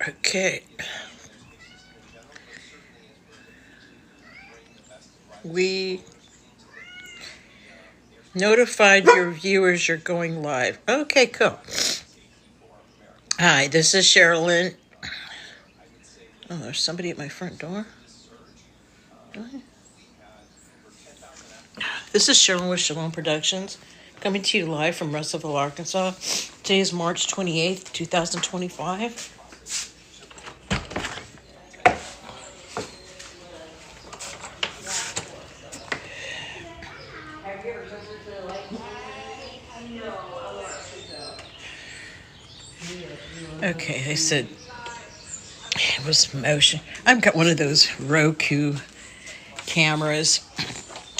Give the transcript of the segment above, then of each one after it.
Okay. We notified your viewers you're going live. Okay, cool. Hi, this is Sherilynn. Oh, there's somebody at my front door. This is Sherilynn with Shalom Productions, coming to you live from Russellville, Arkansas. Today is March 28th, 2025. Okay, they said it was motion. I've got one of those Roku cameras,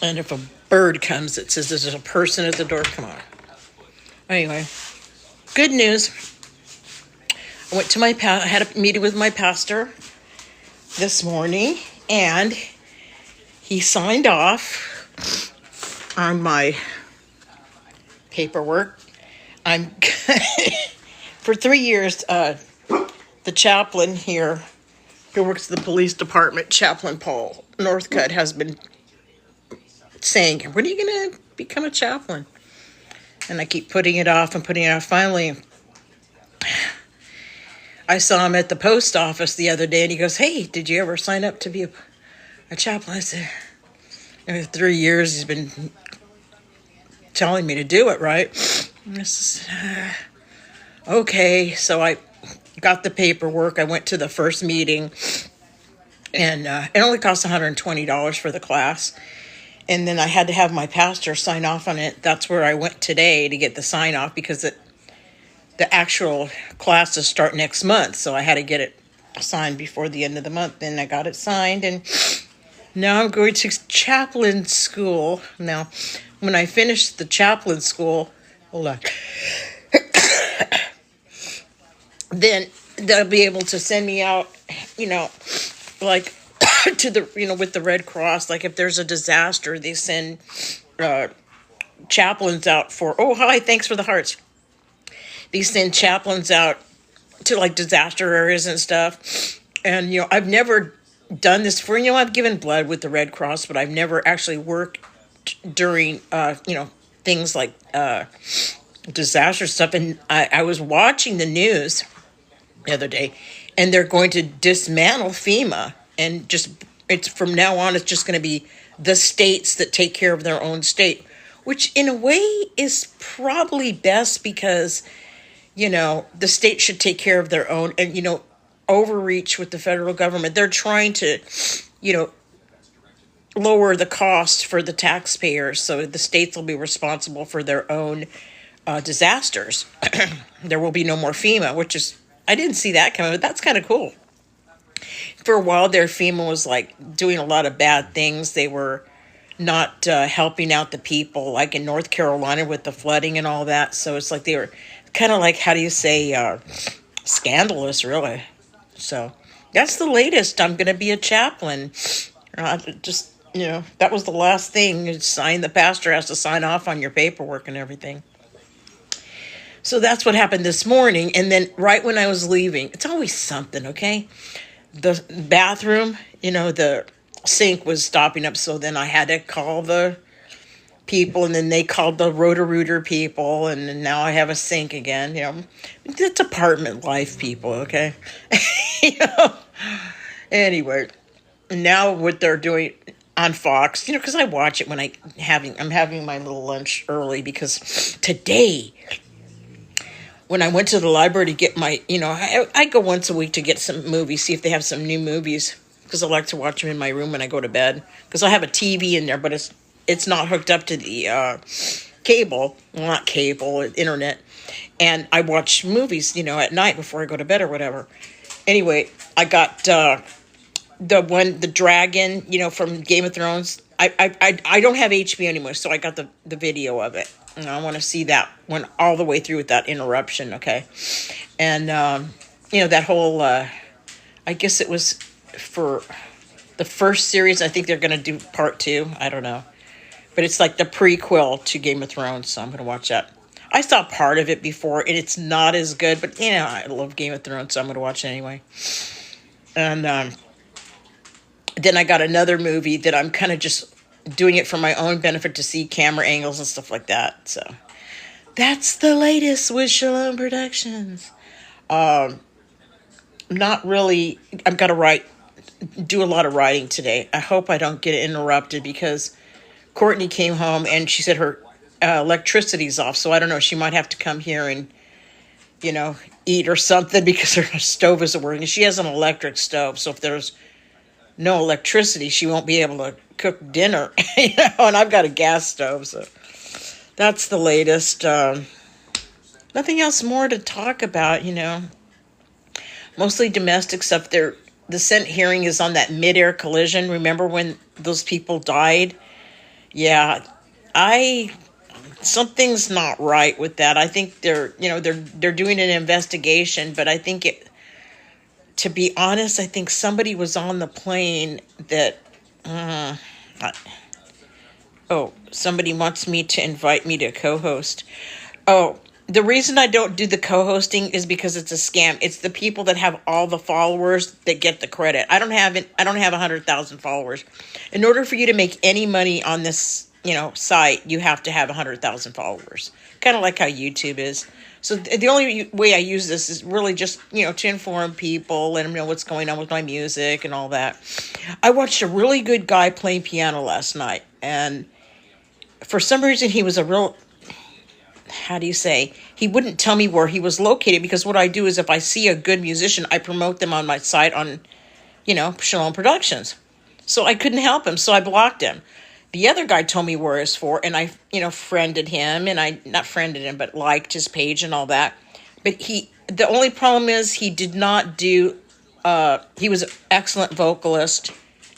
and if a bird comes, it says there's a person at the door. Come on. Anyway, good news. I went to I had a meeting with my pastor this morning, and he signed off on my paperwork. I'm for 3 years. The chaplain here, who works at the police department, Chaplain Paul Northcutt, has been saying, "When are you going to become a chaplain?" And I keep putting it off and putting it off. Finally, I saw him at the post office the other day, and he goes, "Hey, did you ever sign up to be a chaplain?" I said, "In 3 years, he's been telling me to do it, right?" And I said, okay. So I got the paperwork. I went to the first meeting, and it only cost $120 for the class. And then I had to have my pastor sign off on it. That's where I went today to get the sign off, because the actual classes start next month. So I had to get it signed before the end of the month. Then I got it signed, and now I'm going to chaplain school. Now, when I finish the chaplain school, hold on, then they'll be able to send me out, like to the, with the Red Cross. Like if there's a disaster, they send chaplains out for, oh, hi, thanks for the hearts. They send chaplains out to like disaster areas and stuff. And, I've never done this for, I've given blood with the Red Cross, but I've never actually worked during, things like disaster stuff. And I was watching the news the other day, and they're going to dismantle FEMA, and it's from now on, it's just going to be the states that take care of their own state, which in a way is probably best, because, the state should take care of their own, and, overreach with the federal government. They're trying to, lower the cost for the taxpayers, so the states will be responsible for their own disasters. There will be no more FEMA, which is, I didn't see that coming, but that's kind of cool. For a while there, FEMA was like doing a lot of bad things. They were not helping out the people, like in North Carolina with the flooding and all that. So it's like they were kind of like, how do you say, scandalous, really. So that's the latest. I'm going to be a chaplain. Just, that was the last thing. The pastor has to sign off on your paperwork and everything. So that's what happened this morning. And then right when I was leaving, it's always something, okay? The bathroom, the sink was stopping up. So then I had to call the people, and then they called the Roto-Rooter people. And then now I have a sink again, It's apartment life, people, okay? Anyway, now what they're doing on Fox, because I watch it when I'm having my little lunch early, because today, when I went to the library to get my, I go once a week to get some movies, see if they have some new movies, because I like to watch them in my room when I go to bed, because I have a TV in there, but it's not hooked up to the cable, well, not cable, internet, and I watch movies, at night before I go to bed or whatever. Anyway, I got the dragon, from Game of Thrones. I don't have HBO anymore, so I got the video of it. And I want to see that one all the way through without interruption, okay? And, that whole, I guess it was for the first series. I think they're going to do part 2. I don't know. But it's like the prequel to Game of Thrones, so I'm going to watch that. I saw part of it before, and it's not as good, but I love Game of Thrones, so I'm going to watch it anyway. And then I got another movie that I'm kind of just doing it for my own benefit to see camera angles and stuff like that. So that's the latest with Shalom Productions. Not really. I've got to do a lot of writing today. I hope I don't get interrupted because Courtney came home and she said her electricity's off. So I don't know. She might have to come here and, eat or something because her stove isn't working. She has an electric stove. So if there's no electricity, she won't be able to cook dinner, and I've got a gas stove. So that's the latest. Nothing else more to talk about, Mostly domestic stuff. The Senate hearing is on that mid-air collision. Remember when those people died? Yeah, something's not right with that. I think they're doing an investigation, but I think to be honest, I think somebody was on the plane that, somebody wants me to invite me to co-host. Oh, the reason I don't do the co-hosting is because it's a scam. It's the people that have all the followers that get the credit. I don't have 100,000 followers. In order for you to make any money on this, site, you have to have 100,000 followers. Kind of like how YouTube is. So the only way I use this is really just, to inform people, let them know what's going on with my music and all that. I watched a really good guy playing piano last night. And for some reason, he was a real, he wouldn't tell me where he was located, because what I do is if I see a good musician, I promote them on my site on, Shalom Productions. So I couldn't help him, so I blocked him. The other guy told me where it's for, and I, friended him, and I, not friended him, but liked his page and all that. But the only problem is he did not do, he was an excellent vocalist,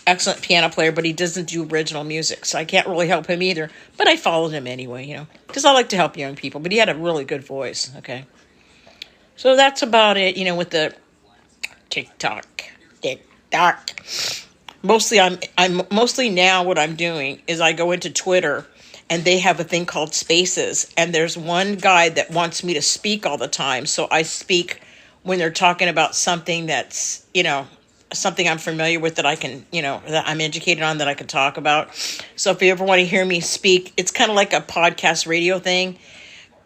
excellent piano player, but he doesn't do original music, so I can't really help him either. But I followed him anyway, because I like to help young people, but he had a really good voice, okay? So that's about it, with the TikTok. Mostly now what I'm doing is I go into Twitter and they have a thing called Spaces, and there's one guy that wants me to speak all the time. So I speak when they're talking about something that's, something I'm familiar with that I can, that I'm educated on, that I can talk about. So if you ever want to hear me speak, it's kind of like a podcast radio thing.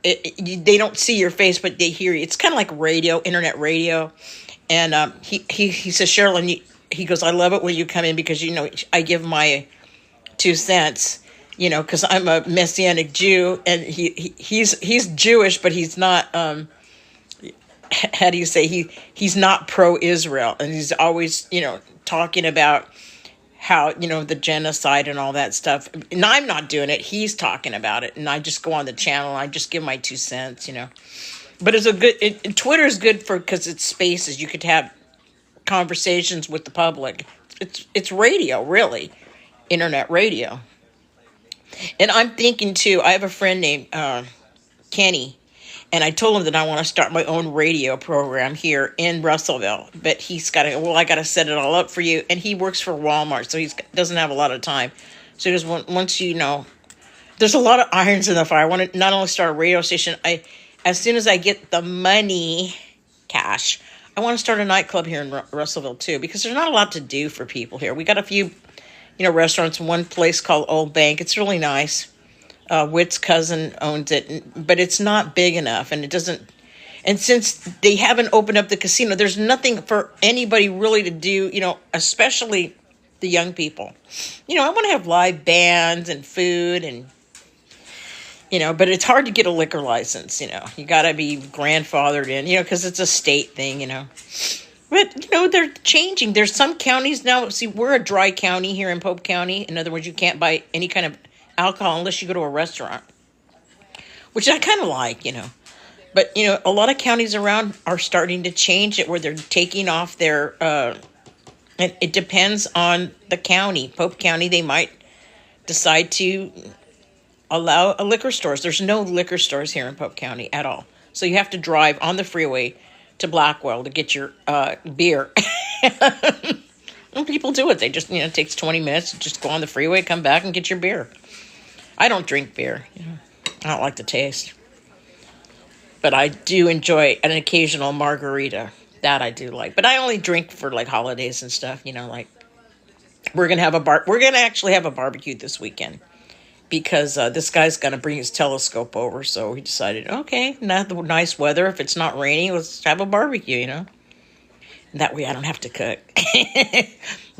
They don't see your face, but they hear you. It's kind of like radio, internet radio. And he says, Sherilynn, he goes, I love it when you come in because, I give my 2 cents, because I'm a Messianic Jew, and he's Jewish, but he's not, how do you say, he's not pro-Israel, and he's always, talking about how, the genocide and all that stuff. And I'm not doing it. He's talking about it, and I just go on the channel, and I just give my 2 cents, But it's Twitter is good because it's spaces. You could have conversations with the public. It's radio, really, internet radio. And I'm thinking too, I have a friend named Kenny, and I told him that I want to start my own radio program here in Russellville, but he's got to, I got to set it all up for you. And he works for Walmart, so he doesn't have a lot of time. So just once there's a lot of irons in the fire. I want to not only start a radio station, as soon as I get the money, cash, I want to start a nightclub here in Russellville too, because there's not a lot to do for people here. We got a few, restaurants. One place called Old Bank. It's really nice. Witt's cousin owns it, but it's not big enough, and it doesn't. And since they haven't opened up the casino, there's nothing for anybody really to do. Especially the young people. I want to have live bands and food and. But it's hard to get a liquor license, You got to be grandfathered in, because it's a state thing, But, they're changing. There's some counties now. See, we're a dry county here in Pope County. In other words, you can't buy any kind of alcohol unless you go to a restaurant, which I kind of like, But, a lot of counties around are starting to change it where they're taking off their, and it depends on the county. Pope County, they might decide to allow liquor stores. There's no liquor stores here in Pope County at all. So you have to drive on the freeway to Blackwell to get your beer. And people do it. They just, it takes 20 minutes to just go on the freeway, come back and get your beer. I don't drink beer. I don't like the taste. But I do enjoy an occasional margarita. That I do like. But I only drink for like holidays and stuff, like we're gonna actually have a barbecue this weekend because this guy's gonna bring his telescope over. So we decided, okay, not the nice weather. If it's not raining, let's have a barbecue. That way I don't have to cook.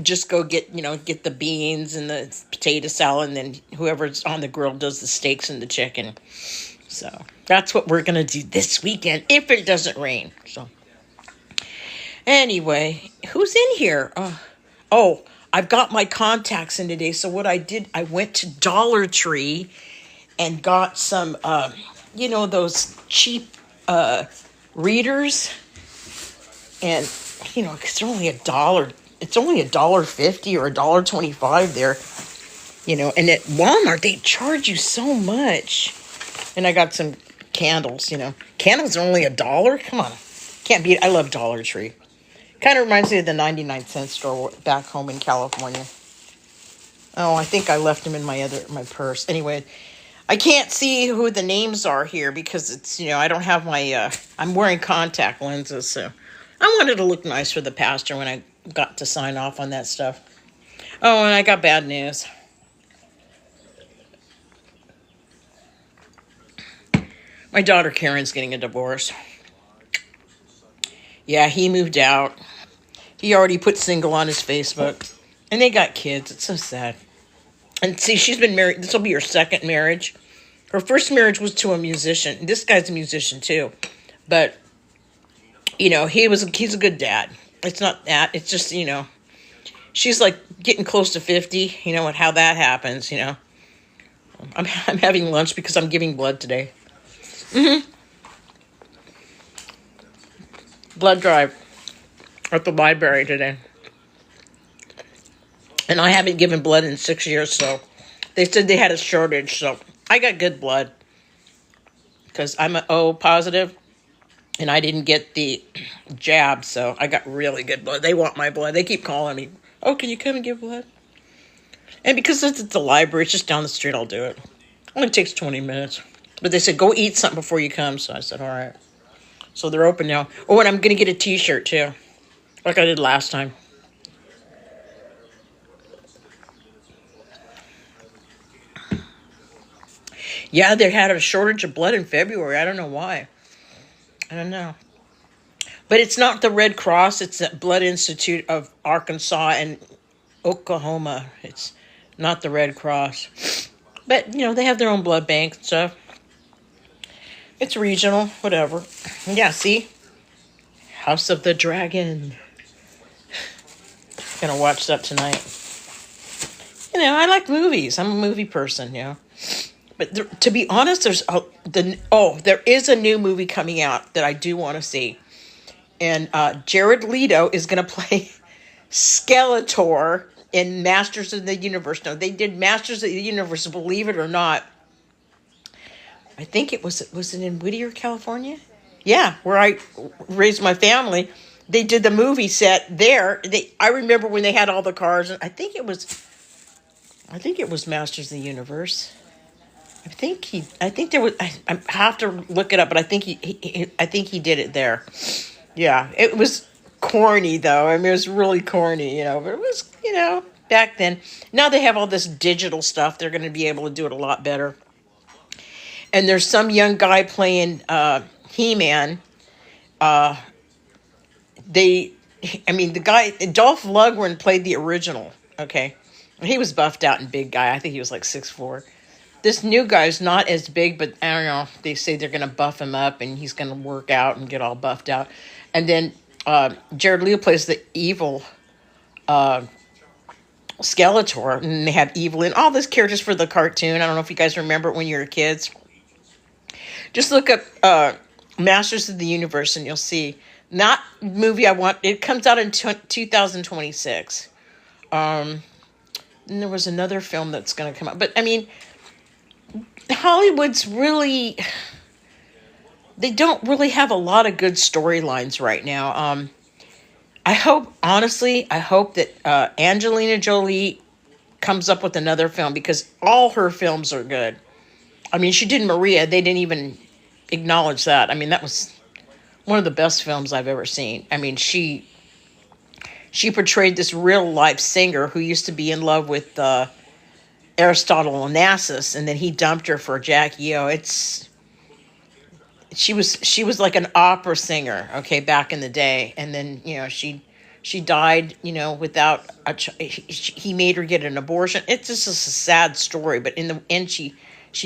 Just go get the beans and the potato salad, and then whoever's on the grill does the steaks and the chicken. So that's what we're going to do this weekend if it doesn't rain. So anyway, who's in here? Oh, I've got my contacts in today. So what I did, I went to Dollar Tree and got some, those cheap readers. And because they're only $1. It's only $1.50 or $1.25 there, And at Walmart they charge you so much. And I got some candles. Candles are only $1. Come on, can't beat it. I love Dollar Tree. Kind of reminds me of the 99-cent store back home in California. Oh, I think I left them in my purse. Anyway, I can't see who the names are here because it's I don't have my. I'm wearing contact lenses, so. I wanted to look nice for the pastor when I got to sign off on that stuff. Oh, and I got bad news. My daughter Karen's getting a divorce. Yeah, he moved out. He already put single on his Facebook. And they got kids. It's so sad. And see, she's been married. This will be her second marriage. Her first marriage was to a musician. This guy's a musician too. But he's a good dad. It's not that. It's just, she's like getting close to 50, and how that happens, I'm having lunch because I'm giving blood today. Blood drive at the library today. And I haven't given blood in 6 years, so they said they had a shortage, so I got good blood because I'm an O positive. And I didn't get the jab, so I got really good blood. They want my blood. They keep calling me. Oh, can you come and give blood? And because it's at the library, it's just down the street, I'll do it. Only takes 20 minutes. But they said, go eat something before you come. So I said, all right. So they're open now. Oh, and I'm going to get a t-shirt, too. Like I did last time. Yeah, they had a shortage of blood in February. I don't know why. I don't know. But it's not the Red Cross. It's the Blood Institute of Arkansas and Oklahoma. It's not the Red Cross. But, they have their own blood bank and stuff. It's regional, whatever. Yeah, see? House of the Dragon. Gonna watch that tonight. I like movies. I'm a movie person, But to be honest, there is a new movie coming out that I do want to see. And Jared Leto is going to play Skeletor in Masters of the Universe. No, they did Masters of the Universe, believe it or not. I think was it in Whittier, California? Yeah, where I raised my family. They did the movie set there. I remember when they had all the cars. I think it was Masters of the Universe. I have to look it up, but I think he did it there. Yeah, it was corny though. I mean, it was really corny, but it was, back then. Now they have all this digital stuff. They're going to be able to do it a lot better. And there's some young guy playing He-Man. The guy, Dolph Lundgren played the original. Okay. He was buffed out and big guy. I think he was like 6'4". This new guy's not as big, but I don't know. They say they're going to buff him up and he's going to work out and get all buffed out. And then Jared Leto plays the evil Skeletor. And they have Evelyn, all these characters for the cartoon. I don't know if you guys remember it when you were kids. Just look up Masters of the Universe and you'll see. Not movie I want. It comes out in 2026. And there was another film that's going to come out. But, I mean, Hollywood's really... They don't really have a lot of good storylines right now. I hope that Angelina Jolie comes up with another film because all her films are good. I mean, she did Maria. They didn't even acknowledge that. I mean, that was one of the best films I've ever seen. I mean, she portrayed this real life singer who used to be in love with Aristotle Onassis, and then he dumped her for Jack Yeo. She was like an opera singer, okay, back in the day, and then she died, without he made her get an abortion. It's just a sad story, but in the end, she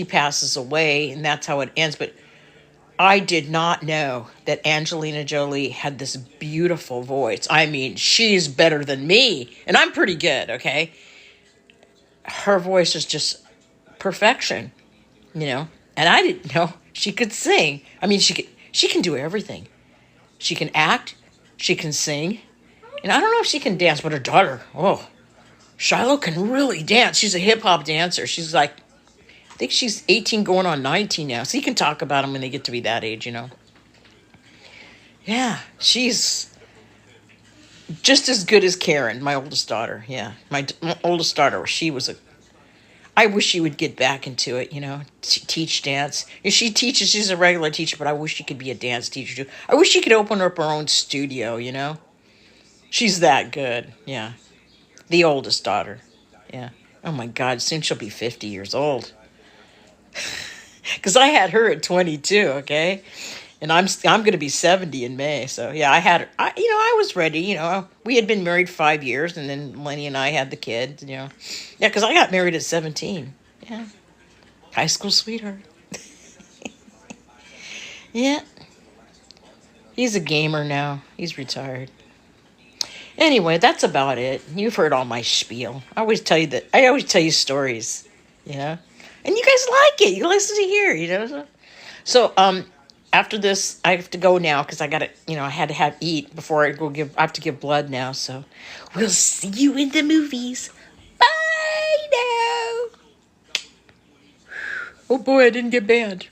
passes away, and that's how it ends. But I did not know that Angelina Jolie had this beautiful voice. I mean, she's better than me, and I'm pretty good, okay? Her voice is just perfection, And I didn't know she could sing. I mean, she can do everything. She can act, she can sing, and I don't know if she can dance, but her daughter, Shiloh can really dance. She's a hip hop dancer. She's like, I think she's 18 going on 19 now. So you can talk about them when they get to be that age, Yeah, she's just as good as Karen, my oldest daughter. Yeah, my oldest daughter, I wish she would get back into it, teach dance. If she teaches, she's a regular teacher, but I wish she could be a dance teacher too. I wish she could open up her own studio, She's that good, yeah. The oldest daughter, yeah. Oh my God, soon she'll be 50 years old. Because I had her at 22, okay? And I'm going to be 70 in May. So, yeah, I had her. I was ready, We had been married 5 years, and then Lenny and I had the kid, Yeah, because I got married at 17. Yeah. High school sweetheart. Yeah. He's a gamer now. He's retired. Anyway, that's about it. You've heard all my spiel. I always tell you stories, And you guys like it. You listen to hear, So, after this, I have to go now because I got to, I had to eat before I go I have to give blood now. So, we'll see you in the movies. Bye now. Oh boy, I didn't get banned.